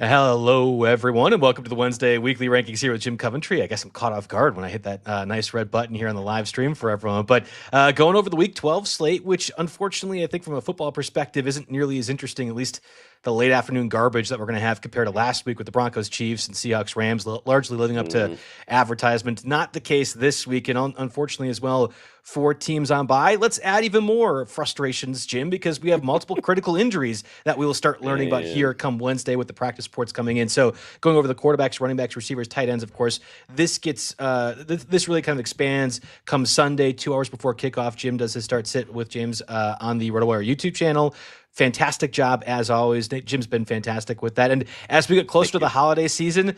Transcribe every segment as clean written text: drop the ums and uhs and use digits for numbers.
Hello, everyone, and welcome to the Wednesday weekly rankings here with Jim Coventry. I guess I'm caught off guard when I hit that nice red button here on the live stream for everyone. But going over the Week 12 slate, which unfortunately I think from a football perspective isn't nearly as interesting, at least the late afternoon garbage that we're going to have compared to last week with the Broncos, Chiefs, and Seahawks, Rams, largely living up to advertisement. Not the case this week, and unfortunately as well, 4 teams on bye. Let's add even more frustrations, Jim, because we have multiple critical injuries that we will start learning about here come Wednesday with the practice reports coming in. So going over the quarterbacks, running backs, receivers, tight ends, of course, this gets this really kind of expands come Sunday, 2 hours before kickoff. Jim does his start sit with James on the RotoWire YouTube channel. Fantastic job as always. Jim's been fantastic with that. And as we get closer to the holiday season,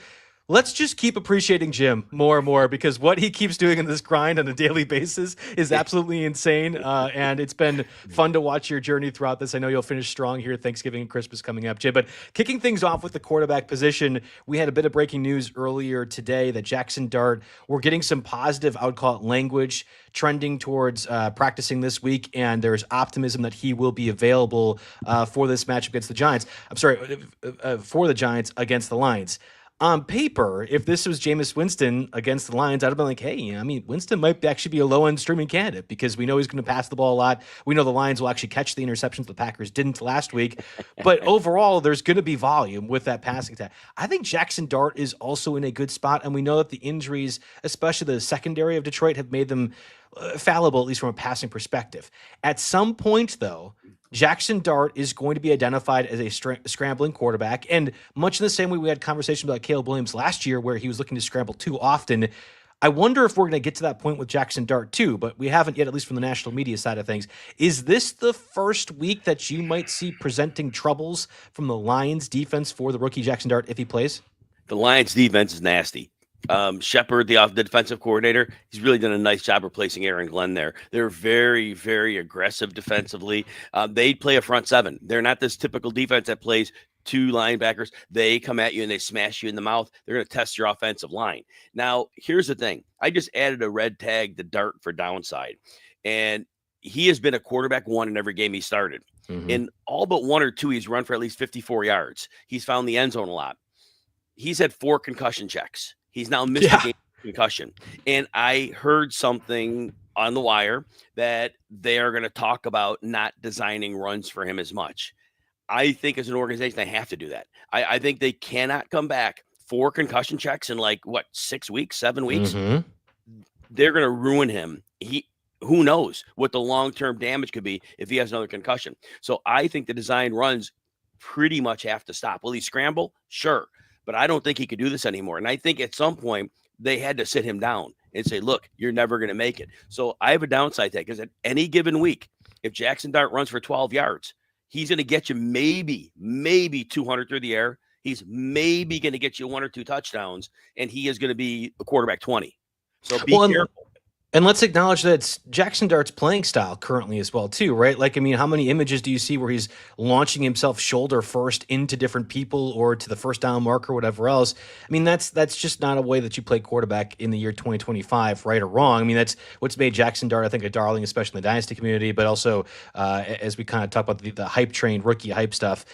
let's just keep appreciating Jim more and more, because what he keeps doing in this grind on a daily basis is absolutely insane. And it's been fun to watch your journey throughout this. I know you'll finish strong here, Thanksgiving and Christmas coming up, Jim. But kicking things off with the quarterback position, we had a bit of breaking news earlier today that Jackson Dart, we're getting some positive, I would call it, language trending towards practicing this week, and there's optimism that he will be available for this matchup against the Giants. I'm sorry, for the Giants against the Lions. On paper, if this was Jameis Winston against the Lions, I'd have been like, hey, I mean, Winston might actually be a low-end streaming candidate because we know he's going to pass the ball a lot. We know the Lions will actually catch the interceptions the Packers didn't last week. But overall, there's going to be volume with that passing attack. I think Jackson Dart is also in a good spot, and we know that the injuries, especially the secondary of Detroit, have made them fallible, at least from a passing perspective. At some point, though, Jackson Dart is going to be identified as a scrambling quarterback. And much in the same way we had conversations about Caleb Williams last year, where he was looking to scramble too often. I wonder if we're going to get to that point with Jackson Dart too, but we haven't yet, at least from the national media side of things. Is this the first week that you might see presenting troubles from the Lions defense for the rookie Jackson Dart if he plays? The Lions defense is nasty. Shepard, the defensive coordinator, he's really done a nice job replacing Aaron Glenn there. They're very, very aggressive defensively. They play a front seven. They're not this typical defense that plays 2 linebackers. They come at you and they smash you in the mouth. They're going to test your offensive line. Now, here's the thing. I just added a red tag to Dart for downside. And he has been a quarterback 1 in every game he started. In all but 1 or 2, he's run for at least 54 yards. He's found the end zone a lot. He's had 4 concussion checks. He's now missed a game with concussion. And I heard something on the wire that they are going to talk about not designing runs for him as much. I think as an organization, they have to do that. I think they cannot come back 4 concussion checks in 6 weeks, 7 weeks. They're going to ruin him. Who knows what the long-term damage could be if he has another concussion. So I think the design runs pretty much have to stop. Will he scramble? Sure. But I don't think he could do this anymore. And I think at some point they had to sit him down and say, look, you're never going to make it. So I have a downside tag, because at any given week, if Jackson Dart runs for 12 yards, he's going to get you maybe 200 through the air. He's maybe going to get you 1 or 2 touchdowns, and he is going to be a quarterback 20. So be careful. And let's acknowledge that it's Jackson Dart's playing style currently as well, too, right? How many images do you see where he's launching himself shoulder first into different people or to the first down marker, whatever else? I mean, that's just not a way that you play quarterback in the year 2025, right or wrong. I mean, that's what's made Jackson Dart, I think, a darling, especially in the dynasty community, but also as we kind of talk about the hype train, rookie hype stuff.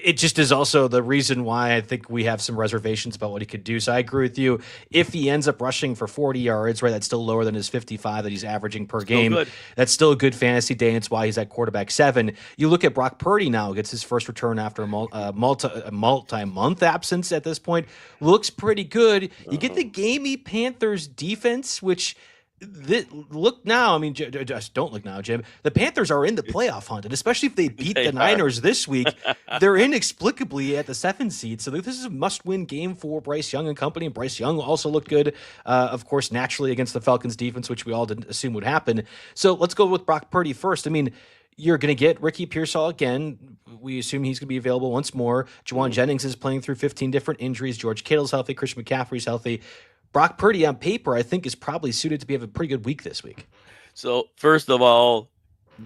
It just is also the reason why I think we have some reservations about what he could do. So I agree with you. If he ends up rushing for 40 yards, right, that's still lower than his 55 that he's averaging per game. Good. That's still a good fantasy day, and it's why he's at quarterback 7. You look at Brock Purdy now, gets his first return after a multi-month absence at this point. Looks pretty good. You get the gamey Panthers defense, which... look now, I mean, just don't look now, Jim. The Panthers are in the playoff hunt, and especially if they beat the Niners this week, they're inexplicably at the 7th seed. So this is a must-win game for Bryce Young and company. And Bryce Young also looked good, of course, naturally against the Falcons defense, which we all didn't assume would happen. So let's go with Brock Purdy first. I mean, you're going to get Ricky Pearsall again. We assume he's going to be available once more. Juwan Jennings is playing through 15 different injuries. George Kittle's healthy. Christian McCaffrey's healthy. Brock Purdy have a pretty good week this week. So first of all,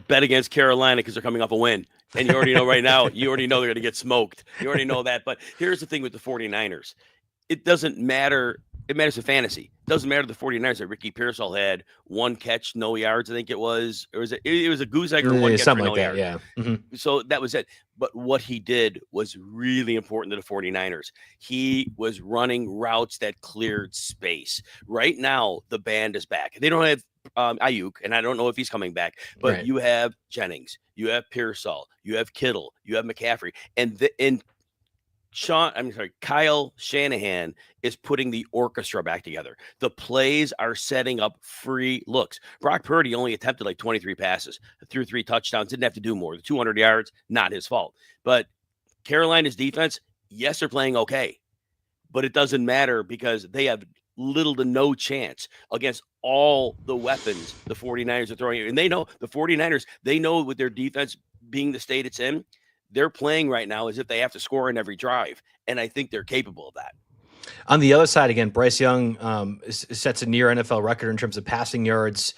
bet against Carolina because they're coming off a win. And you already know right now, they're going to get smoked. You already know that. But here's the thing with the 49ers. It doesn't matter it matters for fantasy. It doesn't matter the 49ers that Ricky Pearsall had 1 catch, no yards, I think it was. Or it was a goose egg or 1 catch Something for like no that, yards. yeah. So that was it. But what he did was really important to the 49ers. He was running routes that cleared space. Right now, the band is back. They don't have Ayuk, and I don't know if he's coming back, but Right. you have Jennings, you have Pearsall, you have Kittle, you have McCaffrey, and Kyle Shanahan is putting the orchestra back together. The plays are setting up free looks. Brock Purdy only attempted like 23 passes, threw 3 touchdowns, didn't have to do more. The 200 yards, not his fault. But Carolina's defense, yes, they're playing okay, but it doesn't matter because they have little to no chance against all the weapons the 49ers are throwing. And they know the 49ers, they know with their defense being the state it's in, they're playing right now as if they have to score in every drive. And I think they're capable of that. On the other side, again, Bryce Young sets a near NFL record in terms of passing yards.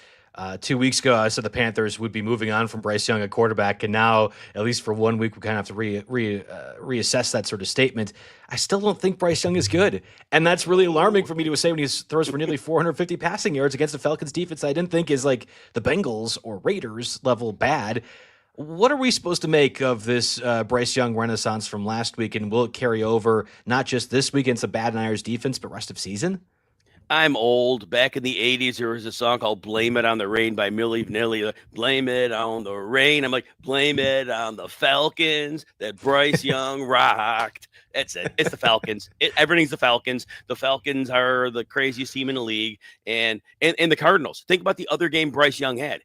2 weeks ago, I said the Panthers would be moving on from Bryce Young at quarterback, and now, at least for 1 week, we kind of have to reassess that sort of statement. I still don't think Bryce Young is good, and that's really alarming for me to say when he throws for nearly 450 passing yards against the Falcons defense I didn't think is like the Bengals or Raiders level bad. What are we supposed to make of this Bryce Young renaissance from last week, and will it carry over not just this week against the bad Niners defense, but rest of season? I'm old. Back in the 80s, there was a song called Blame It on the Rain by Milli Vanilli. Blame it on the rain. I'm like, blame it on the Falcons that Bryce Young rocked. That's it. It's the Falcons. Everything's the Falcons. The Falcons are the craziest team in the league. And the Cardinals. Think about the other game Bryce Young had.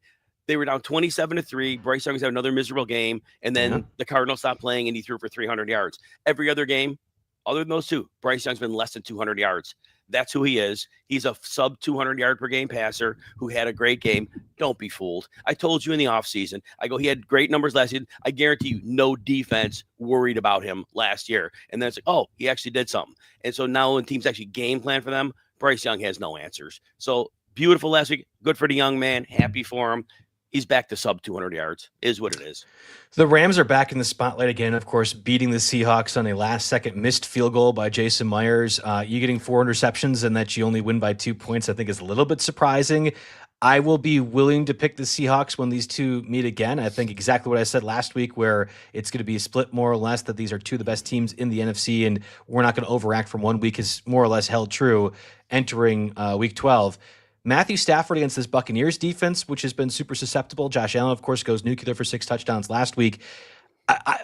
They were down 27-3. Bryce Young's had another miserable game. And then the Cardinals stopped playing and he threw for 300 yards. Every other game, other than those two, Bryce Young's been less than 200 yards. That's who he is. He's a sub 200 yard per game passer who had a great game. Don't be fooled. I told you in the offseason, I go, he had great numbers last year. I guarantee you no defense worried about him last year. And then it's like, oh, he actually did something. And so now when teams actually game plan for them, Bryce Young has no answers. So beautiful last week. Good for the young man. Happy for him. He's back to sub 200 yards, is what it is. The Rams are back in the spotlight again, of course, beating the Seahawks on a last-second missed field goal by Jason Myers. You getting 4 interceptions and that you only win by 2 points, I think is a little bit surprising. I will be willing to pick the Seahawks when these two meet again. I think exactly what I said last week, where it's going to be split more or less, that these are two of the best teams in the NFC, and we're not going to overact from 1 week, is more or less held true entering Week 12. Matthew Stafford against this Buccaneers defense, which has been super susceptible. Josh Allen, of course, goes nuclear for 6 touchdowns last week.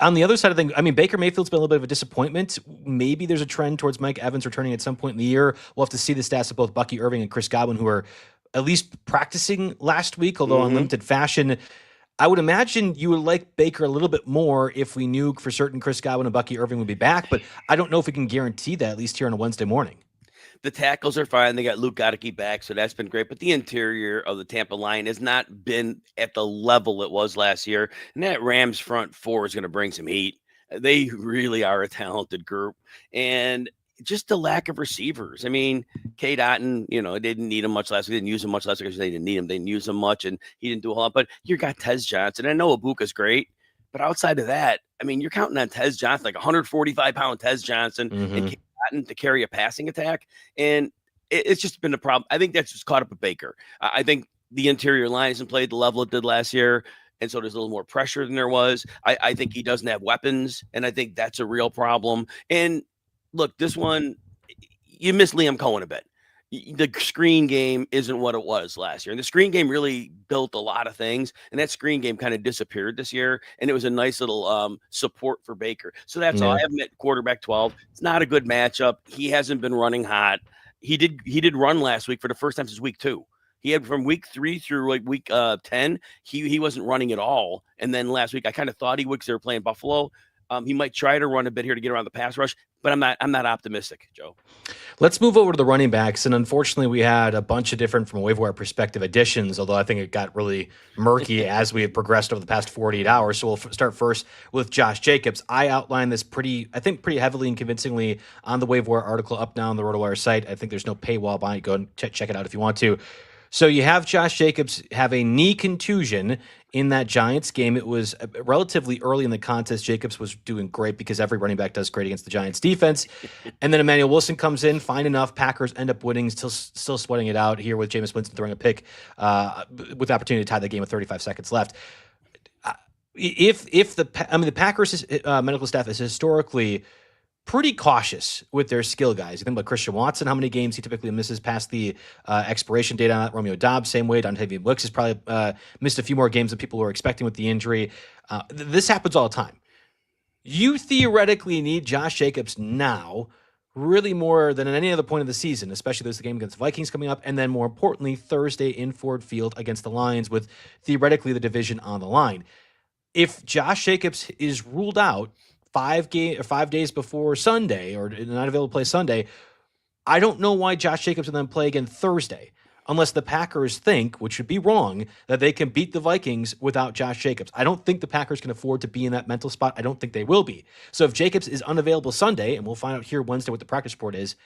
On the other side of things, I mean, Baker Mayfield's been a little bit of a disappointment. Maybe there's a trend towards Mike Evans returning at some point in the year. We'll have to see the stats of both Bucky Irving and Chris Godwin, who are at least practicing last week, although in limited fashion. I would imagine you would like Baker a little bit more if we knew for certain Chris Godwin and Bucky Irving would be back, but I don't know if we can guarantee that, at least here on a Wednesday morning. The tackles are fine. They got Luke Goedeke back, so that's been great. But the interior of the Tampa line has not been at the level it was last year. And that Rams front 4 is going to bring some heat. They really are a talented group. And just the lack of receivers. I mean, Cade Otton, they didn't need him much last week. They didn't use him much last week because they didn't need him. They didn't use him much, and he didn't do a whole lot. But you got Tez Johnson. I know Ibuka's great. But outside of that, I mean, you're counting on Tez Johnson, like 145-pound Tez Johnson, and to carry a passing attack, and it's just been a problem. I think that's just caught up with Baker. I think the interior line hasn't played the level it did last year, and so there's a little more pressure than there was. I think he doesn't have weapons, and I think that's a real problem. And look, this one, you miss Liam Cohen a bit. The screen game isn't what it was last year. And the screen game really built a lot of things. And that screen game kind of disappeared this year. And it was a nice little support for Baker. So that's all. I have him at quarterback 12. It's not a good matchup. He hasn't been running hot. He did run last week for the first time since week 2. He had from week 3 through like week 10. He wasn't running at all. And then last week I kind of thought he would because they were playing Buffalo. He might try to run a bit here to get around the pass rush, but I'm not optimistic, Joe. Let's move over to the running backs. And unfortunately, we had a bunch of different, from a waiver wire perspective, additions, although I think it got really murky as we had progressed over the past 48 hours. So we'll start first with Josh Jacobs. I outlined this pretty heavily and convincingly on the waiver wire article up now on the RotoWire site. I think there's no paywall behind it. Go and check it out if you want to. So you have Josh Jacobs have a knee contusion, in that Giants game. It was relatively early in the contest. Jacobs was doing great because every running back does great against the Giants defense. And then Emmanuel Wilson comes in, fine enough. Packers end up winning, still sweating it out here with Jameis Winston throwing a pick with the opportunity to tie the game with 35 seconds left. If the Packers medical staff is historically pretty cautious with their skill guys. You think about Christian Watson, how many games he typically misses past the expiration date on that. Romeo Dobbs, same way. Dontayvion Wicks has probably missed a few more games than people were expecting with the injury. This happens all the time. You theoretically need Josh Jacobs now, really more than at any other point of the season, especially there's the game against the Vikings coming up, and then more importantly, Thursday in Ford Field against the Lions with theoretically the division on the line. If Josh Jacobs is ruled out 5 days before Sunday, or not available to play Sunday, I don't know why Josh Jacobs will then play again Thursday, unless the Packers think, which would be wrong, that they can beat the Vikings without Josh Jacobs. I don't think the Packers can afford to be in that mental spot. I don't think they will be. So if Jacobs is unavailable Sunday, and we'll find out here Wednesday what the practice report is,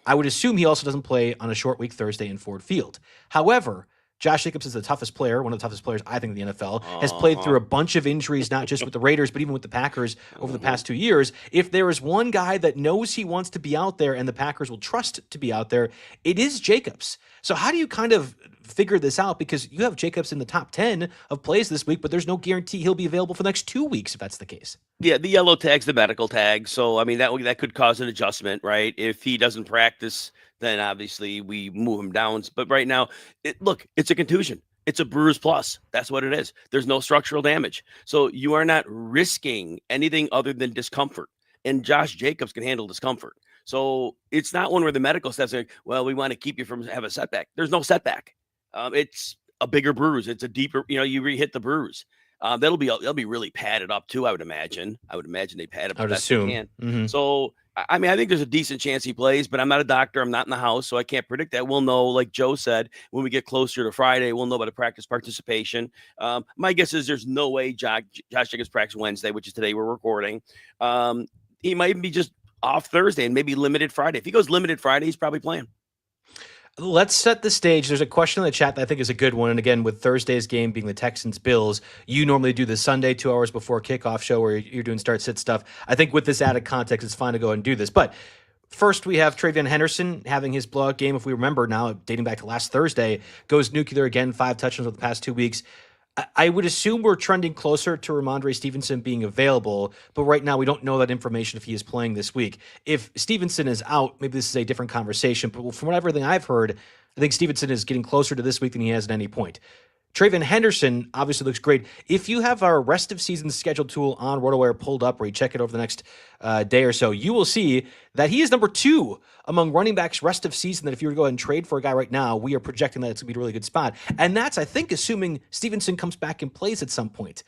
I would assume he also doesn't play on a short week Thursday in Ford Field. However, Josh Jacobs is the toughest player, one of the toughest players, I think, in the NFL, has played through a bunch of injuries, not just with the Raiders, but even with the Packers over the past 2 years. If there is one guy that knows he wants to be out there and the Packers will trust to be out there, it is Jacobs. So how do you kind of figure this out? Because you have Jacobs in the top 10 of plays this week, but there's no guarantee he'll be available for the next 2 weeks if that's the case. Yeah, the yellow tag's the medical tag. So, I mean, that could cause an adjustment, right? If he doesn't practice, then obviously we move him down. But right now, it's a contusion. It's a bruise plus. That's what it is. There's no structural damage. So you are not risking anything other than discomfort. And Josh Jacobs can handle discomfort. So it's not one where the medical staff's like, well, we want to keep you from having a setback. There's no setback. It's a bigger bruise. It's a deeper, you re-hit the bruise. They'll be really padded up too, I would imagine. They pad up. I would assume. Mm-hmm. So, I mean, I think there's a decent chance he plays, but I'm not a doctor. I'm not in the house, so I can't predict that. We'll know, like Joe said, when we get closer to Friday, we'll know about the practice participation. My guess is there's no way Josh Jacobs practice Wednesday, which is today we're recording. He might be just off Thursday and maybe limited Friday. If he goes limited Friday, he's probably playing. Let's set the stage. There's a question in the chat that I think is a good one. And again, with Thursday's game being the Texans-Bills, you normally do the Sunday 2 hours before kickoff show where you're doing start-sit stuff. I think with this added context, it's fine to go ahead and do this. But first, we have Travion Henderson having his blowout game. If we remember now, dating back to last Thursday, goes nuclear again, 5 touchdowns over the past 2 weeks. I would assume we're trending closer to Ramondre Stevenson being available, but right now we don't know that information if he is playing this week. If Stevenson is out, maybe this is a different conversation, but from everything I've heard, I think Stevenson is getting closer to this week than he has at any point. Travion Henderson obviously looks great. If you have our rest of season schedule tool on RotoWire pulled up, where you check it over the next day or so, you will see that he is number 2 among running backs rest of season. That if you were to go ahead and trade for a guy right now, we are projecting that it's going to be a really good spot. And that's, I think, assuming Stevenson comes back and plays at some point.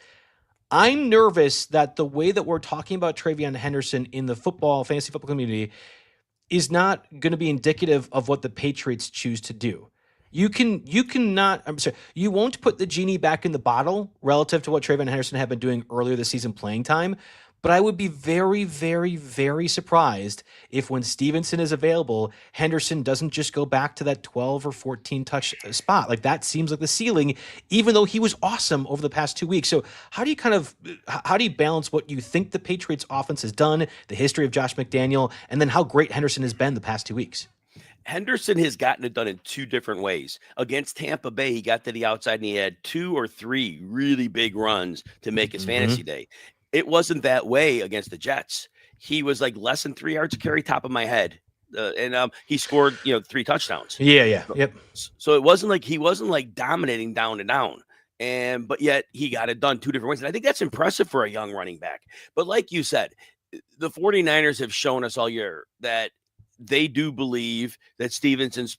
I'm nervous that the way that we're talking about Travion Henderson in the fantasy football community is not going to be indicative of what the Patriots choose to do. You won't put the genie back in the bottle relative to what Travion Henderson had been doing earlier this season playing time, but I would be very, very, very surprised if when Stevenson is available, Henderson doesn't just go back to that 12 or 14 touch spot. Like that seems like the ceiling, even though he was awesome over the past 2 weeks. So how do you balance what you think the Patriots offense has done, the history of Josh McDaniel, and then how great Henderson has been the past 2 weeks? Henderson has gotten it done in 2 different ways. Against Tampa Bay, he got to the outside and he had 2 or 3 really big runs to make his fantasy day. It wasn't that way against the Jets. He was like less than 3 yards to carry, top of my head. And he scored, 3 touchdowns. Yeah. Yep. So it wasn't like he wasn't like dominating down and down. But yet he got it done 2 different ways. And I think that's impressive for a young running back. But like you said, the 49ers have shown us all year that they do believe that Stevenson's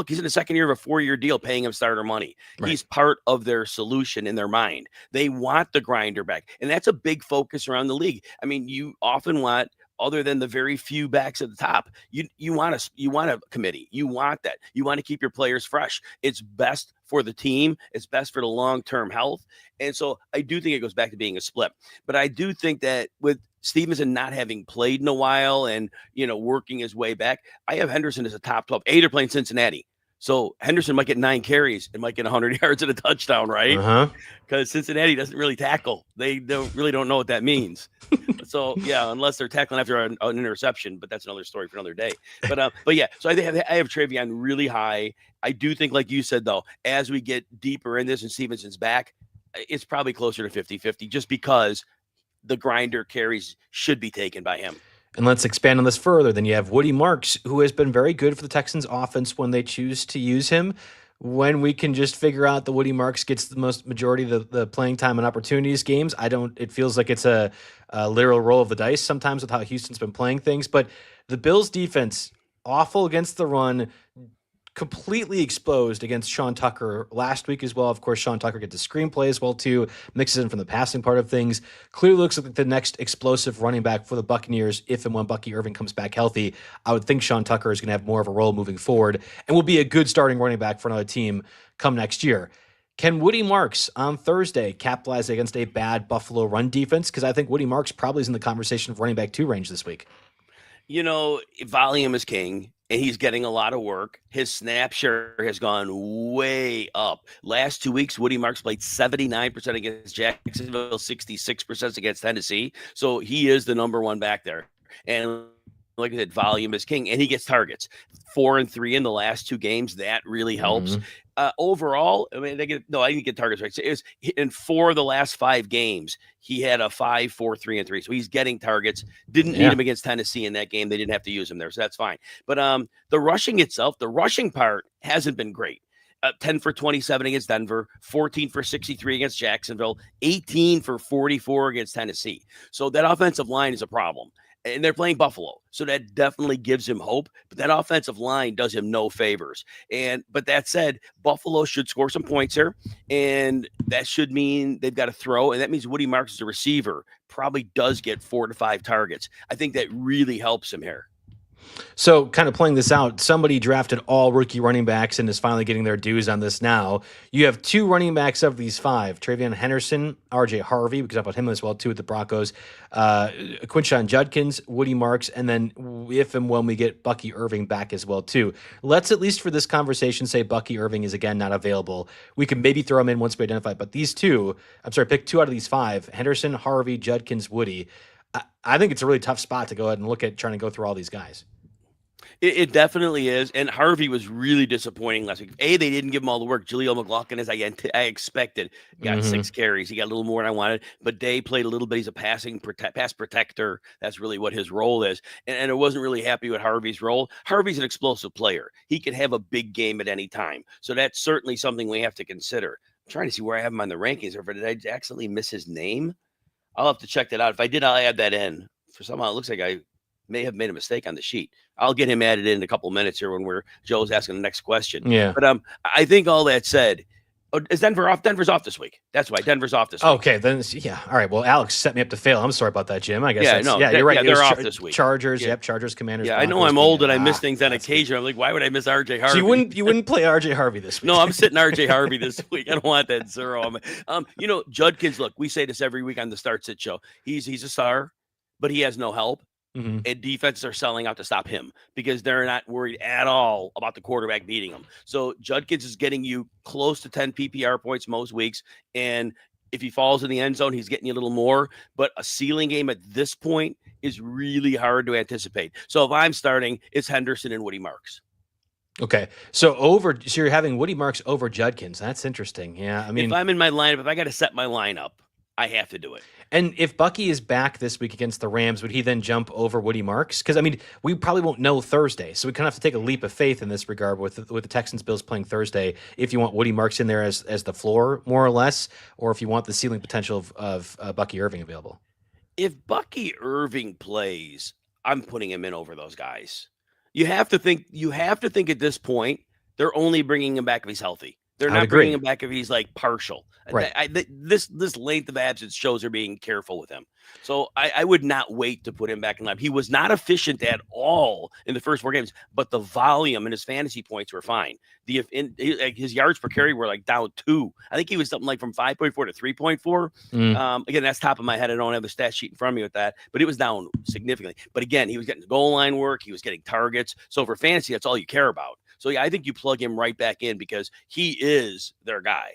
he's in the second year of a 4-year deal, paying him starter money. Right. He's part of their solution in their mind. They want the grinder back. And that's a big focus around the league. I mean, you often want, other than the very few backs at the top, you want a committee. You want that. You want to keep your players fresh. It's best for the team. It's best for the long-term health. And so I do think it goes back to being a split. But I do think that with Stevenson not having played in a while and, working his way back, I have Henderson as a top 12. They're playing Cincinnati. So Henderson might get 9 carries and might get 100 yards and a touchdown, right? Uh-huh. Because Cincinnati doesn't really tackle. They really don't know what that means. So yeah, unless they're tackling after an interception, but that's another story for another day. But yeah, so I have Travion really high. I do think, like you said, though, as we get deeper in this and Stevenson's back, it's probably closer to 50-50 just because the grinder carries should be taken by him. And let's expand on this further. Then you have Woody Marks, who has been very good for the Texans offense when they choose to use him. When we can just figure out that Woody Marks gets the most majority of the playing time and opportunities games, it feels like it's a literal roll of the dice sometimes with how Houston's been playing things. But the Bills defense, awful against the run, completely exposed against Sean Tucker last week as well. Of course, Sean Tucker gets a screenplay as well too, mixes in from the passing part of things. Clearly looks like the next explosive running back for the Buccaneers if and when Bucky Irving comes back healthy. I would think Sean Tucker is going to have more of a role moving forward and will be a good starting running back for another team come next year. Can Woody Marks on Thursday capitalize against a bad Buffalo run defense? Because I think Woody Marks probably is in the conversation of running back 2 range this week. Volume is king. And he's getting a lot of work. His snap share has gone way up. Last 2 weeks, Woody Marks played 79% against Jacksonville, 66% against Tennessee. So he is the number 1 back there. And like I said, volume is king. And he gets targets. 4 and 3 in the last 2 games. That really helps. Overall, I mean, I didn't get targets right. So it was in 4 of the last 5 games, he had a 5, 4, 3, and 3. So he's getting targets. Didn't need him against Tennessee in that game. They didn't have to use him there, so that's fine. But the rushing itself, the rushing part hasn't been great. 10 for 27 against Denver, 14 for 63 against Jacksonville, 18 for 44 against Tennessee. So that offensive line is a problem. And they're playing Buffalo. So that definitely gives him hope. But that offensive line does him no favors. But that said, Buffalo should score some points here. And that should mean they've got to throw. And that means Woody Marks as a receiver probably does get 4 to 5 targets. I think that really helps him here. So kind of playing this out, somebody drafted all rookie running backs and is finally getting their dues on this now. You have 2 running backs of these 5, Travion Henderson, RJ Harvey, because I put him as well too with the Broncos, Quinshon Judkins, Woody Marks, and then if and when we get Bucky Irving back as well too. Let's at least for this conversation say Bucky Irving is again not available. We can maybe throw him in once we identify, but pick 2 out of these 5, Henderson, Harvey, Judkins, Woody. I think it's a really tough spot to go ahead and look at trying to go through all these guys. It definitely is. And Harvey was really disappointing last week. They didn't give him all the work. Jaleel McLaughlin, as I expected, got 6 carries. He got a little more than I wanted, but Day played a little bit. He's a pass protector. That's really what his role is. And I wasn't really happy with Harvey's role. Harvey's an explosive player. He can have a big game at any time. So that's certainly something we have to consider. I'm trying to see where I have him on the rankings. Or did I accidentally miss his name? I'll have to check that out. If I did, I'll add that in. For somehow it looks like I may have made a mistake on the sheet. I'll get him added in a couple of minutes here when Joe's asking the next question. Yeah. But I think all that said, is Denver off? Denver's off this week. That's why Denver's off this week. Okay, then yeah. All right. Well, Alex set me up to fail. I'm sorry about that, Jim. I guess. You're right. They're off this week. Chargers. Yep. Chargers. Commanders. Yeah, Broncos, I know I'm old and I miss things on occasion. I'm like, why would I miss RJ Harvey? So you wouldn't play RJ Harvey this week? No, I'm sitting RJ Harvey this week. I don't want that 0. Judkins. Look, we say this every week on the Start Sit Show. He's a star, but he has no help. And defenses are selling out to stop him because they're not worried at all about the quarterback beating them. So Judkins is getting you close to 10 PPR points most weeks. And if he falls in the end zone, he's getting you a little more. But a ceiling game at this point is really hard to anticipate. So if I'm starting, it's Henderson and Woody Marks. Okay. So you're having Woody Marks over Judkins. That's interesting. Yeah. I mean, if I'm in my lineup, if I got to set my lineup, I have to do it. And if Bucky is back this week against the Rams, would he then jump over Woody Marks? Because, I mean, we probably won't know Thursday, so we kind of have to take a leap of faith in this regard with the Texans Bills playing Thursday. If you want Woody Marks in there as the floor, more or less, or if you want the ceiling potential of Bucky Irving available. If Bucky Irving plays, I'm putting him in over those guys. You have to think at this point they're only bringing him back if he's healthy. They're not bringing him back if he's like partial. Right. This length of absence shows they're being careful with him. So I would not wait to put him back in line. He was not efficient at all in the first 4 games, but the volume and his fantasy points were fine. His yards per carry were like down 2. I think he was something like from 5.4 to 3.4. Again, that's top of my head. I don't have the stat sheet in front of me with that, but it was down significantly. But again, he was getting goal line work. He was getting targets. So for fantasy, that's all you care about. So yeah, I think you plug him right back in because he is their guy.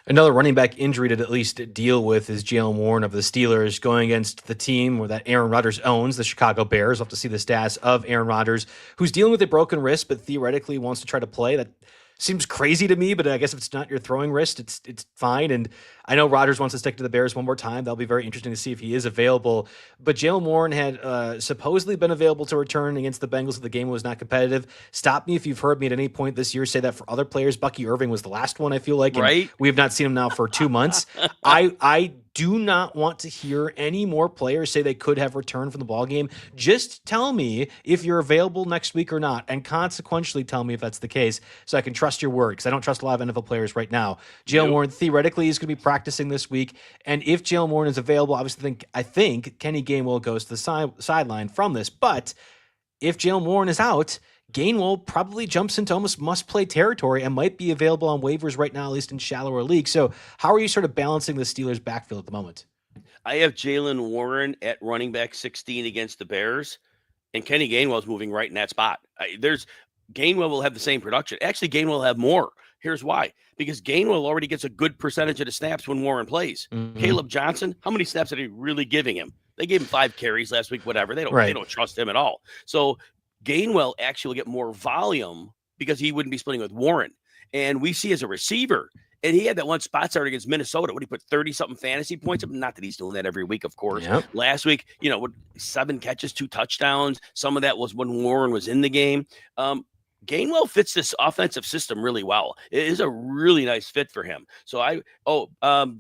Another running back injury to at least deal with is Jalen Warren of the Steelers going against the team where that Aaron Rodgers owns, the Chicago Bears. We'll have to see the stats of Aaron Rodgers, who's dealing with a broken wrist, but theoretically wants to try to play. That seems crazy to me, but I guess if it's not your throwing wrist, it's fine. And I know Rodgers wants to stick to the Bears one more time. That'll be very interesting to see if he is available. But Jalen Warren had supposedly been available to return against the Bengals if the game was not competitive. Stop me if you've heard me at any point this year say that for other players. Bucky Irving was the last one, I feel like. Right. We have not seen him now for 2 months. I do not want to hear any more players say they could have returned from the ballgame. Just tell me if you're available next week or not, and consequentially tell me if that's the case so I can trust your word, because I don't trust a lot of NFL players right now. Jalen Warren theoretically is going to be practicing this week, and if Jalen Warren is available, obviously I think Kenny Gainwell goes to the sideline from this, but if Jalen Warren is out, Gainwell probably jumps into almost must-play territory and might be available on waivers right now, at least in shallower leagues. So how are you sort of balancing the Steelers' backfield at the moment? I have Jalen Warren at running back 16 against the Bears, and Kenny Gainwell's moving right in that spot. Gainwell will have the same production. Actually, Gainwell will have more. Here's why. Because Gainwell already gets a good percentage of the snaps when Warren plays. Mm-hmm. Caleb Johnson, how many snaps are they really giving him? They gave him 5 carries last week, whatever. They don't trust him at all. So Gainwell actually will get more volume because he wouldn't be splitting with Warren. And we see as a receiver, and he had that one spot start against Minnesota when he put 30-something fantasy points up. Not that he's doing that every week, of course. Yep. Last week, 7 catches, 2 touchdowns. Some of that was when Warren was in the game. Gainwell fits this offensive system really well. It is a really nice fit for him. So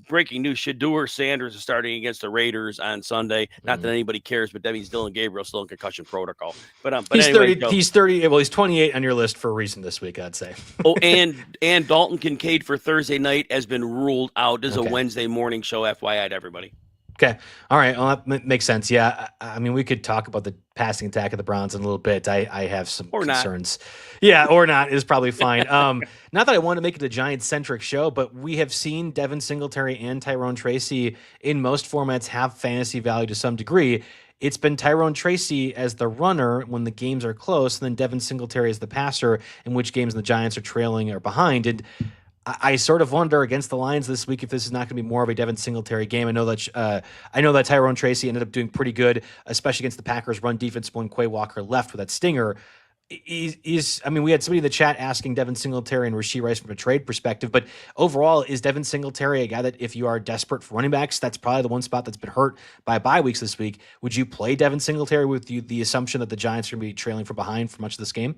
breaking news, Shedeur Sanders is starting against the Raiders on Sunday. Not that anybody cares, but that means Dylan Gabriel's still in concussion protocol. But he's anyway, 30. He's 30. Well, he's 28 on your list for a reason this week, I'd say. and Dalton Kincaid for Thursday night has been ruled out. This is a Wednesday morning show, FYI to everybody. Okay. All right. Well, that makes sense. Yeah. I mean, we could talk about the passing attack of the Browns in a little bit. I have some concerns. Yeah, or not is probably fine. Not that I want to make it a Giants-centric show, but we have seen Devin Singletary and Tyrone Tracy in most formats have fantasy value to some degree. It's been Tyrone Tracy as the runner when the games are close, and then Devin Singletary as the passer in which games the Giants are trailing or behind. And I sort of wonder against the Lions this week if this is not going to be more of a Devin Singletary game. I know that Tyrone Tracy ended up doing pretty good, especially against the Packers' run defense when Quay Walker left with that stinger. We had somebody in the chat asking Devin Singletary and Rashee Rice from a trade perspective, but overall, is Devin Singletary a guy that if you are desperate for running backs, that's probably the one spot that's been hurt by bye weeks this week? Would you play Devin Singletary with the assumption that the Giants are going to be trailing from behind for much of this game?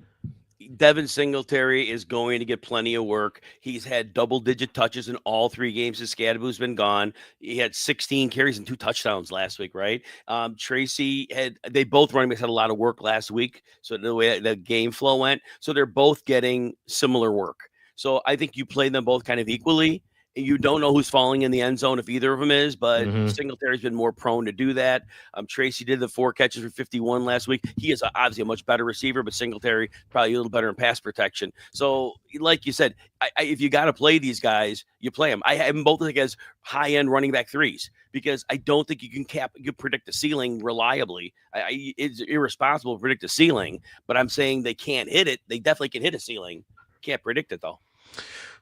Devin Singletary is going to get plenty of work. He's had double-digit touches in all 3 games since Scadaboo's been gone. He had 16 carries and 2 touchdowns last week, right? They both running backs had a lot of work last week, so the way the game flow went. So they're both getting similar work. So I think you play them both kind of equally. You don't know who's falling in the end zone if either of them is, but Singletary's been more prone to do that. Tracy did the 4 catches for 51 last week. He is obviously a much better receiver, but Singletary probably a little better in pass protection. So, like you said, if you got to play these guys, you play them. I have them both as high-end running back 3s because I don't think you can predict the ceiling reliably. It's irresponsible to predict the ceiling, but I'm saying they can't hit it. They definitely can hit a ceiling. Can't predict it, though.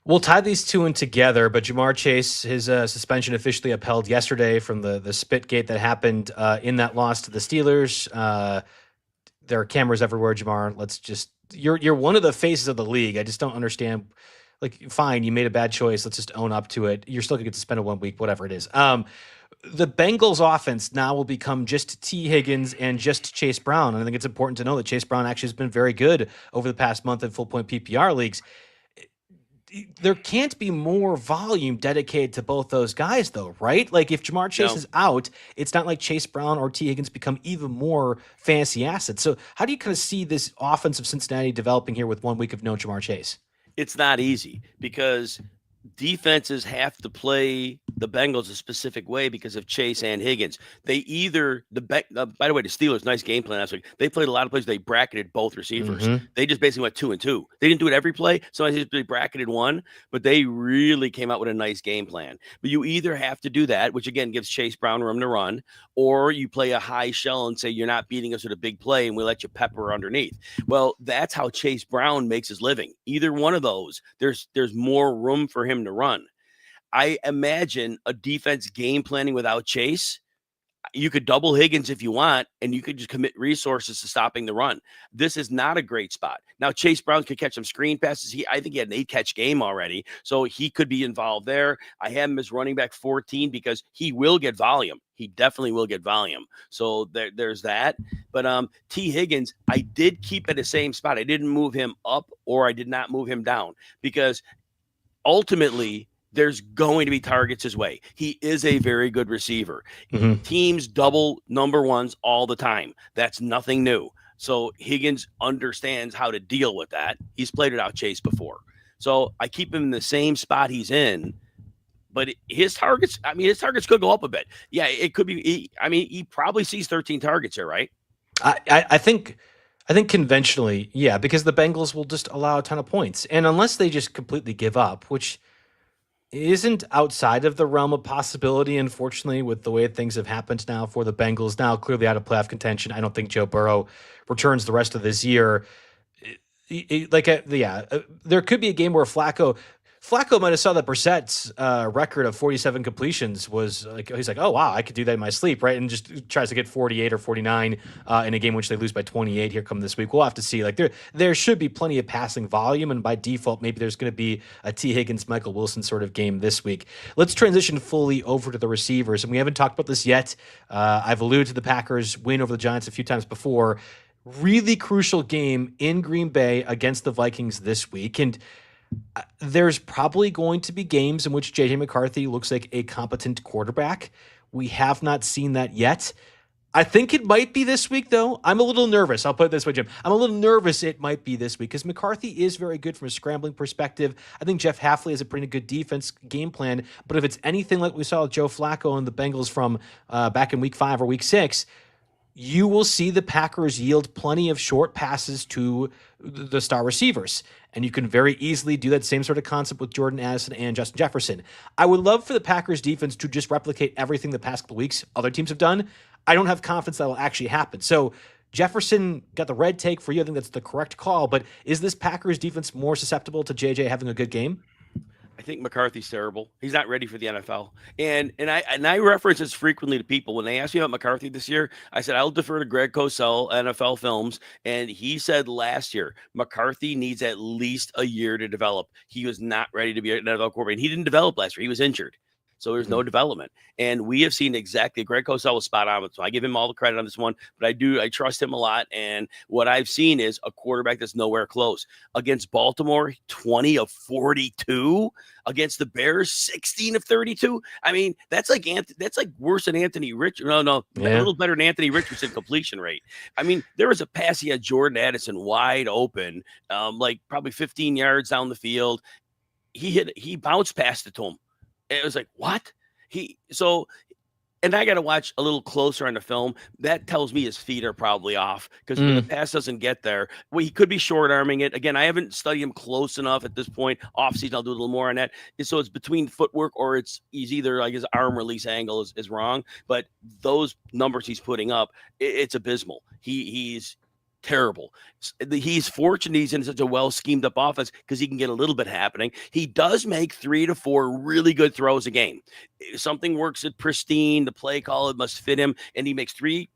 We'll tie these two in together, but Jamar Chase, his suspension officially upheld yesterday from the spit gate that happened in that loss to the Steelers. There are cameras everywhere, Jamar. You're one of the faces of the league. I just don't understand. Like, fine, you made a bad choice. Let's just own up to it. You're still going to get suspended 1 week, whatever it is. The Bengals offense now will become just T. Higgins and just Chase Brown. And I think it's important to know that Chase Brown actually has been very good over the past month in full-point PPR leagues. There can't be more volume dedicated to both those guys, though, right? Like, if Jamar Chase is out, it's not like Chase Brown or T. Higgins become even more fantasy assets. So how do you kind of see this offense of Cincinnati developing here with 1 week of no Jamar Chase? It's not easy because defenses have to play the Bengals a specific way because of Chase and Higgins. They either by the way, the Steelers, nice game plan last week. They played a lot of plays. They bracketed both receivers. Mm-hmm. They just basically went 2-2. They didn't do it every play. Sometimes they bracketed one, but they really came out with a nice game plan. But you either have to do that, which again gives Chase Brown room to run, or you play a high shell and say you're not beating us with a big play and we let you pepper underneath. Well, that's how Chase Brown makes his living. Either one of those, there's more room for him to run. I imagine a defense game planning without Chase. You could double Higgins if you want, and you could just commit resources to stopping the run. This is not a great spot. Now, Chase Brown could catch some screen passes. I think he had an 8-catch game already, so he could be involved there. I have him as running back 14 because he will get volume. He definitely will get volume. So there's that. But T. Higgins, I did keep at the same spot. I didn't move him up or I did not move him down because ultimately there's going to be targets his way. He is a very good receiver. Mm-hmm. Teams double number ones all the time. That's nothing new. So Higgins understands how to deal with that. He's played it out Chase before. So I keep him in the same spot he's in. But his targets could go up a bit. Yeah, it could be. He probably sees 13 targets here, right? I think conventionally, yeah, because the Bengals will just allow a ton of points. And unless they just completely give up, which isn't outside of the realm of possibility, unfortunately, with the way things have happened now for the Bengals, now clearly out of playoff contention. I don't think Joe Burrow returns the rest of this year. There could be a game where Flacco might have saw that Brissett's record of 47 completions was like, he's like, oh, wow, I could do that in my sleep, right? And just tries to get 48 or 49 in a game which they lose by 28 here come this week. We'll have to see. Like there should be plenty of passing volume, and by default, maybe there's going to be a T. Higgins, Michael Wilson sort of game this week. Let's transition fully over to the receivers, and we haven't talked about this yet. I've alluded to the Packers' win over the Giants a few times before. Really crucial game in Green Bay against the Vikings this week, and there's probably going to be games in which J.J. McCarthy looks like a competent quarterback. We have not seen that yet. I think it might be this week, though. I'm a little nervous. I'll put it this way, Jim. I'm a little nervous it might be this week because McCarthy is very good from a scrambling perspective. I think Jeff Hafley has a pretty good defense game plan. But if it's anything like we saw with Joe Flacco and the Bengals from back in week 5 or week 6, you will see the Packers yield plenty of short passes to the star receivers. And you can very easily do that same sort of concept with Jordan Addison and Justin Jefferson. I would love for the Packers defense to just replicate everything the past couple weeks other teams have done. I don't have confidence that will actually happen. So Jefferson got the red take for you. I think that's the correct call. But is this Packers defense more susceptible to JJ having a good game? I think McCarthy's terrible. He's not ready for the NFL. And I reference this frequently to people. When they ask me about McCarthy this year, I said, I'll defer to Greg Cosell, NFL Films. And he said last year, McCarthy needs at least a year to develop. He was not ready to be an NFL quarterback. And he didn't develop last year. He was injured. So there's no development. And we have seen exactly, Greg Cosell was spot on. So I give him all the credit on this one, but I trust him a lot. And what I've seen is a quarterback that's nowhere close. Against Baltimore, 20 of 42. Against the Bears, 16 of 32. I mean, that's like worse than Anthony Richardson. A little better than Anthony Richardson completion rate. I mean, there was a pass he had Jordan Addison wide open, like probably 15 yards down the field. He bounced past it to him. It was like, what? And I got to watch a little closer on the film. That tells me his feet are probably off because when the pass doesn't get there, well, he could be short arming it. Again, I haven't studied him close enough at this point. Offseason, I'll do a little more on that. So it's between footwork or he's either like his arm release angle is wrong. But those numbers he's putting up, it's abysmal. He's terrible. He's fortunate he's in such a well schemed up offense because he can get a little bit happening. He does make 3 to 4 really good throws a game. If something works at pristine, the play call, it must fit him, and he makes 3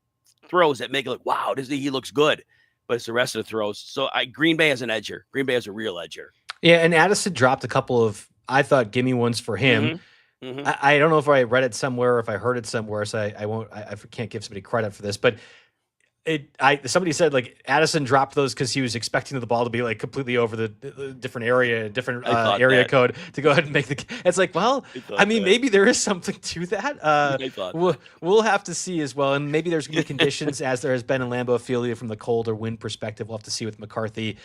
throws that make it look, wow, he looks good. But it's the rest of the throws. So Green Bay has an edge here. Green Bay has a real edge here. Yeah, and Addison dropped a couple of, I thought, gimme ones for him. I don't know if I read it somewhere or if I heard it somewhere, so I can't give somebody credit for this, but Somebody said like Addison dropped those because he was expecting the ball to be like completely over the different area, area code to go ahead and make the. It's like, well, I mean, maybe there is something to that. We'll have to see as well, and maybe there's going to be conditions as there has been in Lambeau Field from the cold or wind perspective. We'll have to see with McCarthy.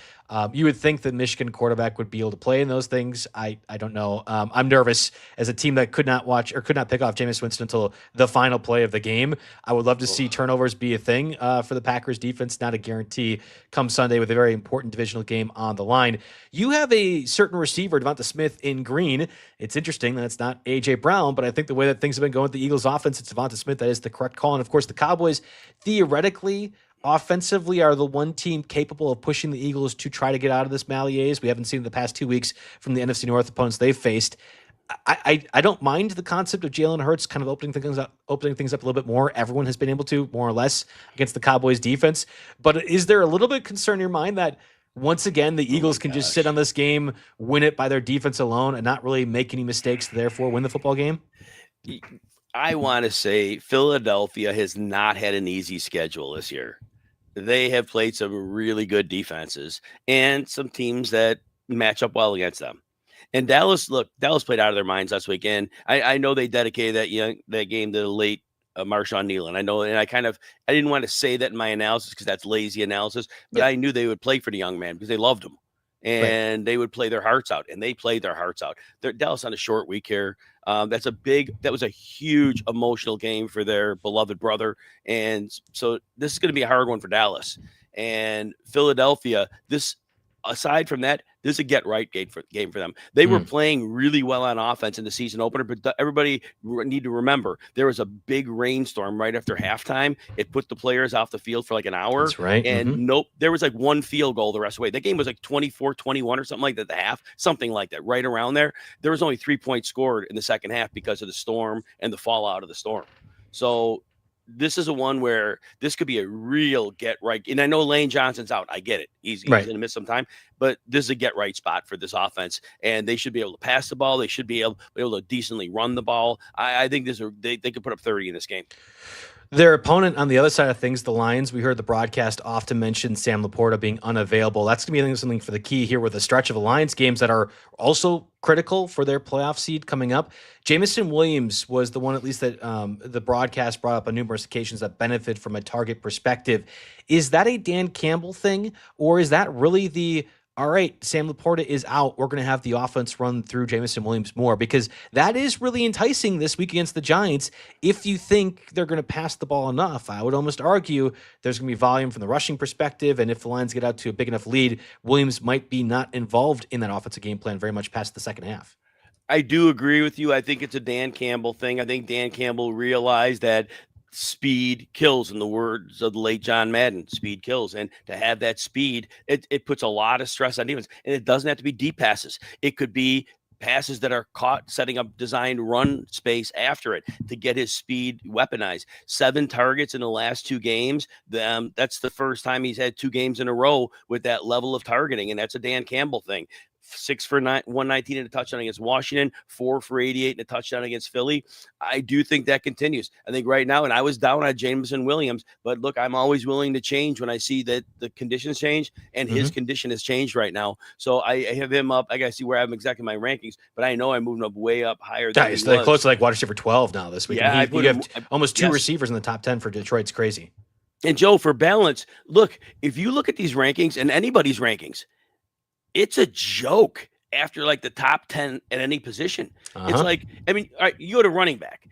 You would think that Michigan quarterback would be able to play in those things. I don't know. I'm nervous as a team that could not watch or could not pick off Jameis Winston until the final play of the game. I would love to see turnovers be a thing for the Packers defense, not a guarantee come Sunday with a very important divisional game on the line. You have a certain receiver, Devonta Smith, in green. It's interesting that it's not A.J. Brown, but I think the way that things have been going with the Eagles offense, it's Devonta Smith. That is the correct call. And of course, the Cowboys theoretically offensively are the one team capable of pushing the Eagles to try to get out of this malaise. We haven't seen the past 2 weeks from the NFC North opponents they've faced. I don't mind the concept of Jalen Hurts kind of opening things up a little bit more. Everyone has been able to, more or less, against the Cowboys defense. But is there a little bit of concern in your mind that once again the Eagles can just sit on this game, win it by their defense alone, and not really make any mistakes, therefore win the football game? I want to say Philadelphia has not had an easy schedule this year. They have played some really good defenses and some teams that match up well against them. And Dallas played out of their minds last weekend. I know they dedicated that game to the late Marshawn Nealon. I know, and I didn't want to say that in my analysis because that's lazy analysis, but I knew they would play for the young man because they loved him. And they would play their hearts out, and they played their hearts out. Dallas on a short week here. That was a huge emotional game for their beloved brother. And so this is going to be a hard one for Dallas. And Philadelphia, aside from that, this is a get-right game for them. They were playing really well on offense in the season opener, but everybody need to remember there was a big rainstorm right after halftime. It put the players off the field for like an hour. That's right. And there was like one field goal the rest of the way. That game was like 24-21 or something like that at the half, something like that, right around there. There was only 3 points scored in the second half because of the storm and the fallout of the storm. So this is a one where this could be a real get right. And I know Lane Johnson's out. I get it. He's going to miss some time, but this is a get right spot for this offense. And they should be able to pass the ball. They should be able to decently run the ball. I think they could put up 30 in this game. Their opponent on the other side of things, the Lions, we heard the broadcast often mention Sam Laporta being unavailable. That's going to be something for the key here with a stretch of Lions games that are also critical for their playoff seed coming up. Jamison Williams was the one, at least that the broadcast brought up on numerous occasions, that benefit from a target perspective. Is that a Dan Campbell thing, or is that really all right, Sam Laporta is out, we're going to have the offense run through Jamison Williams more? Because that is really enticing this week against the Giants. If you think they're going to pass the ball enough, I would almost argue there's going to be volume from the rushing perspective, and if the Lions get out to a big enough lead, Williams might be not involved in that offensive game plan very much past the second half. I do agree with you. I think it's a Dan Campbell thing. I think Dan Campbell realized that speed kills, in the words of the late John Madden. Speed kills. And to have that speed, it puts a lot of stress on defense. And it doesn't have to be deep passes. It could be passes that are caught setting up designed run space after it to get his speed weaponized. 7 targets in the last 2 games. That's the first time he's had 2 games in a row with that level of targeting. And that's a Dan Campbell thing. 6 for 119 in a touchdown against Washington, 4 for 88 in a touchdown against Philly. I do think that continues. I think right now, and I was down on Jamison Williams, but look, I'm always willing to change when I see that the conditions change, and his condition has changed right now. So I have him up. I got to see where I have him exactly in my rankings, but I know I'm moving up way up higher. He's close to like wide receiver 12 now this week. Yeah, you have almost 2 receivers in the top 10 for Detroit. It's crazy. And Joe, for balance, look, if you look at these rankings and anybody's rankings, it's a joke after like the top 10 at any position. It's like, I mean, all right, you go to running back,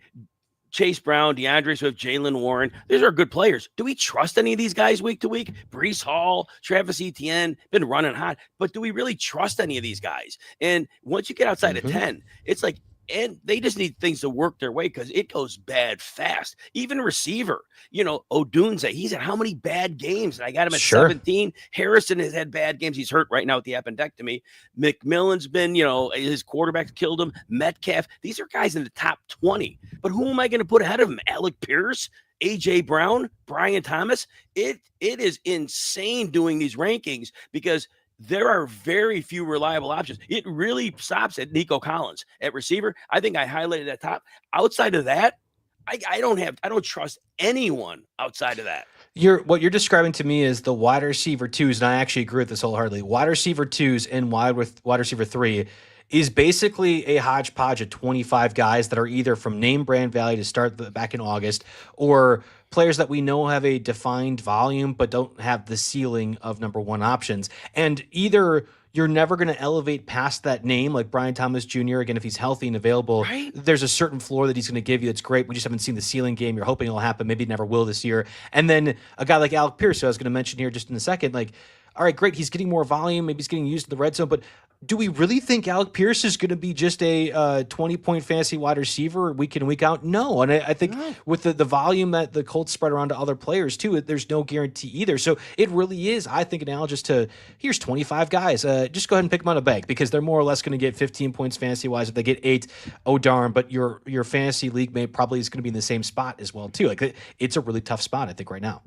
Chase Brown, DeAndre Swift, Jalen Warren. These are good players. Do we trust any of these guys week to week? Breece Hall, Travis Etienne, been running hot, but do we really trust any of these guys? And once you get outside of 10, it's like, and they just need things to work their way because it goes bad fast. Even receiver, Odunze, he's had how many bad games? And I got him at 17. Harrison has had bad games. He's hurt right now with the appendectomy. McMillan's been, his quarterback killed him. Metcalf. These are guys in the top 20. But who am I going to put ahead of him? Alec Pierce, A.J. Brown, Brian Thomas. It is insane doing these rankings because there are very few reliable options. It really stops at Nico Collins at receiver. I think I highlighted that top. Outside of that, I don't trust anyone outside of that. What you're describing to me is the wide receiver twos, and I actually agree with this wholeheartedly. Wide receiver twos and wide receiver three is basically a hodgepodge of 25 guys that are either from name brand value to start back in August, or players that we know have a defined volume but don't have the ceiling of number one options. And either you're never going to elevate past that name, like Brian Thomas Jr. Again, if he's healthy and available, Right. there's a certain floor that he's going to give you. That's great. We just haven't seen the ceiling game. You're hoping it'll happen. Maybe it never will this year. And then a guy like Alec Pierce, who I was going to mention here just in a second, like, all right, great. He's getting more volume. Maybe he's getting used to the red zone, but do we really think Alec Pierce is going to be just a 20-point fantasy wide receiver week in, week out? No. And I think with the volume that the Colts spread around to other players too, there's no guarantee either. So it really is, I think, analogous to here's 25 guys. Just go ahead and pick them out of bank because they're more or less going to get 15 points fantasy wise. If they get 8, oh darn, but your fantasy league mate probably is going to be in the same spot as well too. Like it's a really tough spot, I think, right now.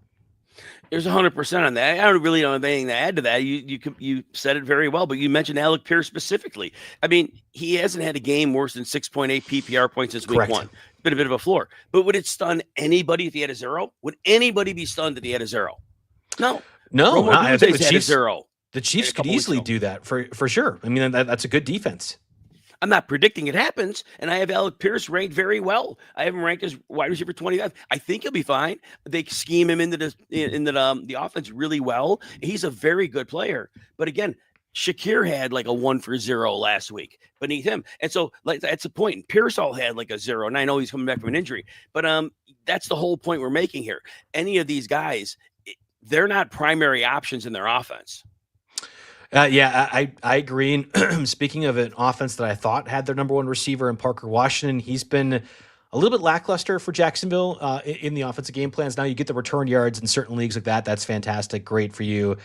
There's 100% on that. I don't really have anything to add to that. You said it very well, but you mentioned Alec Pierce specifically. I mean, he hasn't had a game worse than 6.8 PPR points since week one. Been a bit of a floor. But would it stun anybody if he had a 0? Would anybody be stunned if he had a 0? No. I think the Chiefs, 0. The Chiefs could easily do that for sure. I mean, that's a good defense. I'm not predicting it happens, and I have Alec Pierce ranked very well. I have him ranked as wide receiver 25. I think he'll be fine. They scheme him into the offense really well. He's a very good player. But again, Shakir had like a 1 for 0 last week beneath him. And so like that's the point. Pearsall had like a 0. And I know he's coming back from an injury. But that's the whole point we're making here. Any of these guys, they're not primary options in their offense. I agree. And speaking of an offense that I thought had their number one receiver in Parker Washington, he's been a little bit lackluster for Jacksonville in the offensive game plans. Now you get the return yards in certain leagues like that. That's fantastic. Great for you.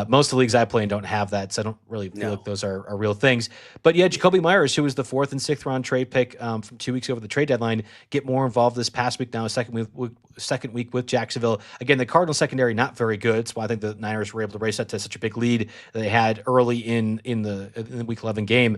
Most of the leagues I play in don't have that, so I don't really feel like those are real things. But yeah, Jacoby Myers, who was the 4th and 6th round trade pick from 2 weeks over the trade deadline, get more involved this past week now, second week with Jacksonville. Again, the Cardinal secondary, not very good. That's why I think the Niners were able to race that to such a big lead that they had early in the week 11 game.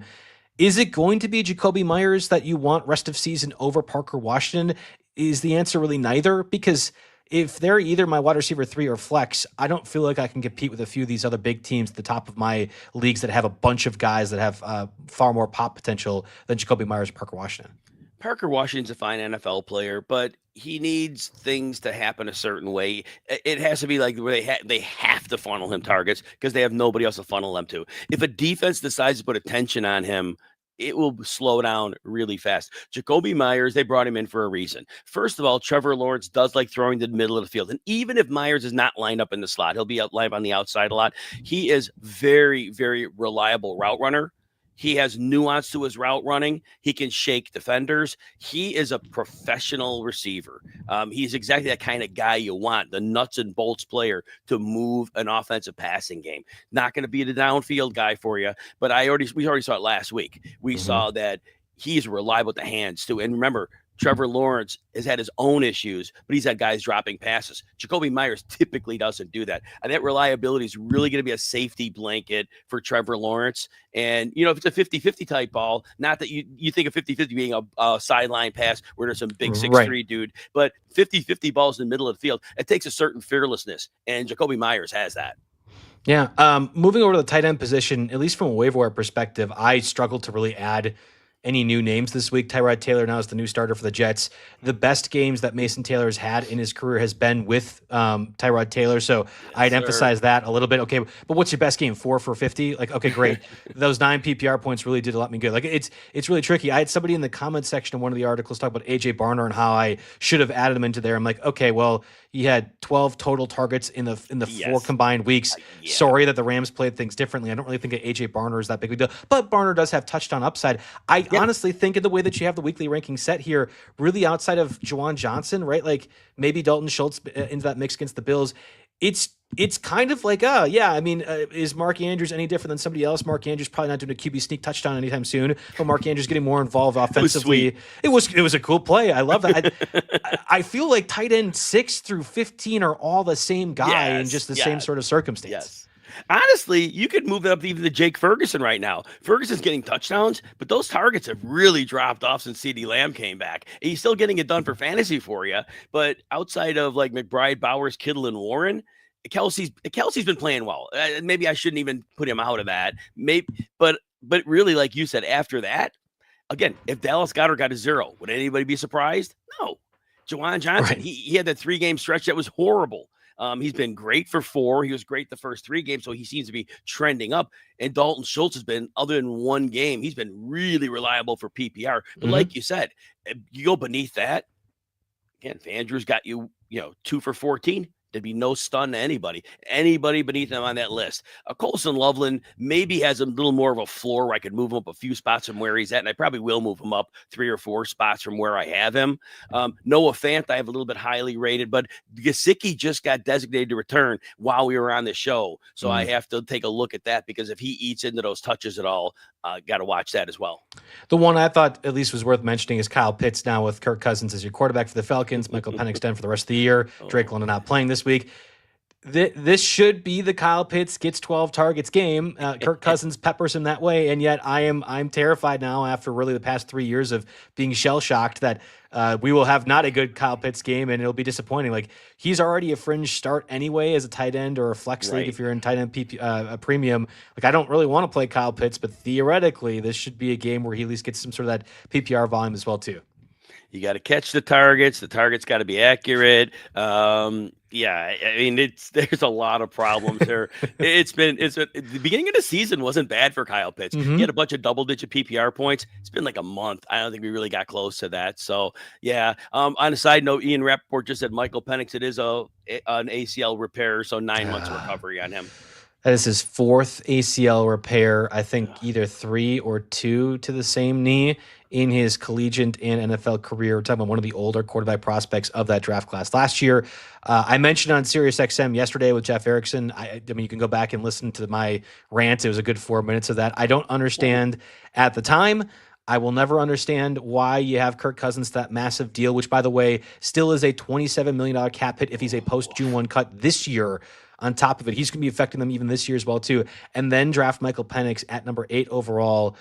Is it going to be Jacoby Myers that you want rest of season over Parker Washington? Is the answer really neither? Because if they're either my wide receiver 3 or flex, I don't feel like I can compete with a few of these other big teams at the top of my leagues that have a bunch of guys that have far more pop potential than Jacoby Myers or Parker Washington. Parker Washington's a fine NFL player, but he needs things to happen a certain way. It has to be like where they have to funnel him targets because they have nobody else to funnel them to. If a defense decides to put attention on him, it will slow down really fast. Jacoby Myers, they brought him in for a reason. First of all, Trevor Lawrence does like throwing to the middle of the field. And even if Myers is not lined up in the slot, he'll be lined on the outside a lot. He is very, very reliable route runner. He has nuance to his route running. He can shake defenders. He is a professional receiver. He's exactly that kind of guy you want, the nuts and bolts player to move an offensive passing game. Not going to be the downfield guy for you, but we already saw it last week. We saw that he's reliable with the hands too. And remember, Trevor Lawrence has had his own issues, but he's had guys dropping passes. Jacoby Myers typically doesn't do that. And that reliability is really going to be a safety blanket for Trevor Lawrence. And, if it's a 50-50 type ball, not that you think of 50-50 being a sideline pass where there's some big 6'3" dude, but 50-50 balls in the middle of the field, it takes a certain fearlessness. And Jacoby Myers has that. Yeah. Moving over to the tight end position, at least from a waiver wire perspective, I struggled to really add any new names this week. Tyrod Taylor now is the new starter for the Jets. The best games that Mason Taylor has had in his career has been with Tyrod Taylor. So I'd emphasize that a little bit. Okay, but what's your best game? 4 for 50? Like, okay, great. Those 9 PPR points really did let me good. Like, it's really tricky. I had somebody in the comment section of one of the articles talk about AJ Barner and how I should have added him into there. I'm like, okay, well, he had 12 total targets in the 4 combined weeks. Sorry that the Rams played things differently. I don't really think that AJ Barner is that big of a deal, but Barner does have touchdown upside. I honestly think in the way that you have the weekly ranking set here, really outside of Juwan Johnson, right? Like maybe Dalton Schultz into that mix against the Bills. It's kind of like, is Mark Andrews any different than somebody else? Mark Andrews probably not doing a QB sneak touchdown anytime soon, but Mark Andrews getting more involved offensively. It was a cool play. I love that. I feel like tight end 6 through 15 are all the same guy in just the same sort of circumstance. Yes. Honestly, you could move it up even to Jake Ferguson right now. Ferguson's getting touchdowns, but those targets have really dropped off since CeeDee Lamb came back. He's still getting it done for fantasy for you, but outside of like McBride, Bowers, Kittle, and Warren, Kelsey's been playing well. Maybe I shouldn't even put him out of that. Maybe, but really, like you said, after that, again, if Dallas Goedert got a 0, would anybody be surprised? No. Jawan Johnson, Right. he had that 3-game stretch that was horrible. He's been great for 4. He was great the first 3 games, so he seems to be trending up. And Dalton Schultz has been, other than 1 game, he's been really reliable for PPR. But like you said, you go beneath that. Again, if Andrews got you, 2 for 14, there'd be no stun to anybody beneath him on that list. Colson Loveland maybe has a little more of a floor where I could move him up a few spots from where he's at, and I probably will move him up 3 or 4 spots from where I have him. Noah Fant, I have a little bit highly rated, but Gesicki just got designated to return while we were on the show, so I have to take a look at that, because if he eats into those touches at all, got to watch that as well. The one I thought at least was worth mentioning is Kyle Pitts now with Kirk Cousins as your quarterback for the Falcons, Michael Penix Dent for the rest of the year, Drake London not playing this week. This should be the Kyle Pitts gets 12 targets game. Kirk Cousins peppers him that way, and yet I'm terrified now after really the past 3 years of being shell shocked that we will have not a good Kyle Pitts game, and it'll be disappointing. Like, he's already a fringe start anyway as a tight end or a flex league if you're in tight end a premium. Like, I don't really want to play Kyle Pitts, but theoretically this should be a game where he at least gets some sort of that PPR volume as well too. You got to catch the targets. The targets got to be accurate. Yeah, I mean, there's a lot of problems there. The beginning of the season wasn't bad for Kyle Pitts. He had a bunch of double-digit PPR points. It's been like a month. I don't think we really got close to that. So, yeah. On a side note, Ian Rappaport just said Michael Penix, it is an ACL repair, so 9 months recovery on him. That is his 4th ACL repair. I think either 3 or 2 to the same knee in his collegiate and NFL career. We're talking about one of the older quarterback prospects of that draft class last year. I mentioned on SiriusXM yesterday with Jeff Erickson. I mean, you can go back and listen to my rant. It was a good 4 minutes of that. I don't understand at the time. I will never understand why you have Kirk Cousins, that massive deal, which, by the way, still is a $27 million cap hit if he's a post-June 1 cut this year. On top of it, he's going to be affecting them even this year as well, too. And then draft Michael Penix at number 8 overall,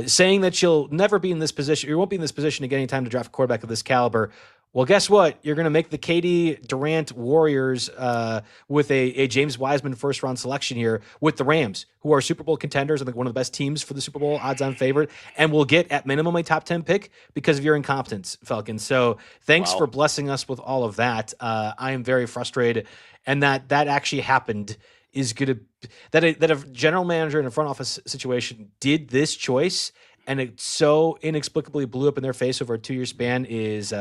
saying that you'll never be in this position. You won't be in this position again anytime to draft a quarterback of this caliber. Well, guess what? You're going to make the KD Durant Warriors with a James Wiseman first-round selection here with the Rams, who are Super Bowl contenders and one of the best teams for the Super Bowl, odds-on favorite, and will get at minimum a top 10 pick because of your incompetence, Falcons. So thanks for blessing us with all of that. I am very frustrated, and that actually happened is going to that a general manager in a front office situation did this choice, and it so inexplicably blew up in their face over a 2-year span is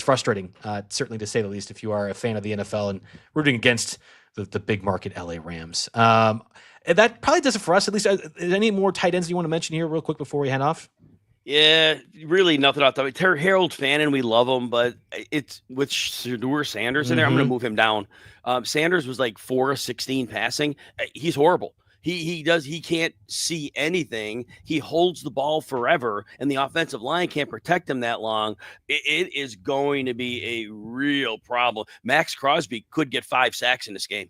frustrating, certainly to say the least, if you are a fan of the NFL and rooting against the big market LA Rams. And that probably does it for us. At least, any more tight ends you want to mention here real quick before we head off? Yeah, really nothing off the way. Harold Fannin, we love him, but it's with Shedeur Sanders in there. I'm going to move him down. Sanders was like 4 of 16 passing. He's horrible. He can't see anything. He holds the ball forever, and the offensive line can't protect him that long. It is going to be a real problem. Max Crosby could get 5 sacks in this game.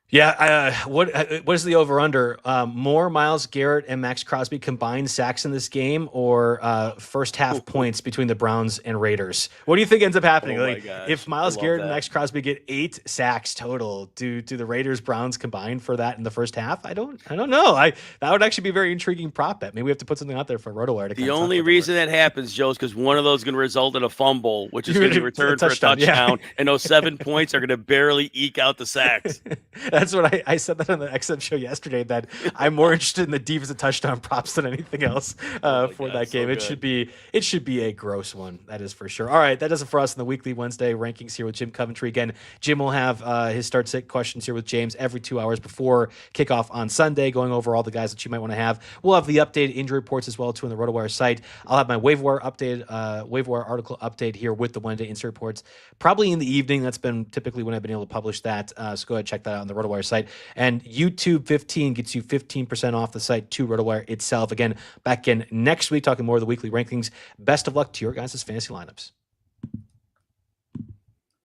Yeah, what is the over-under? More Myles Garrett and Max Crosby combined sacks in this game, or first half points between the Browns and Raiders? What do you think ends up happening? If Myles Garrett and Max Crosby get 8 sacks total, do the Raiders Browns combine for that in the first half? I don't know. That would actually be a very intriguing prop bet. Maybe we have to put something out there for RotoWire to. The only reason that happens, Joe, is because one of those is going to result in a fumble, which is going to be returned for a touchdown, and those 7 points are going to barely eke out the sacks. That's what I said that on the XM show yesterday, that I'm more interested in the defensive touchdown props than anything else for that game. It should be a gross one, that is for sure. All right, that does it for us in the weekly Wednesday rankings here with Jim Coventry. Again, Jim will have his start sit questions here with James every 2 hours before kickoff on Sunday, going over all the guys that you might want to have. We'll have the updated injury reports as well too on the RotoWire site. I'll have my Waiver Wire article update here with the Wednesday injury reports probably in the evening. That's been typically when I've been able to publish that. So go ahead and check that out on the RotoWire site. And YouTube 15 gets you 15% off the site to RotoWire itself. Again, back in next week talking more of the weekly rankings. Best of luck to your guys' fantasy lineups.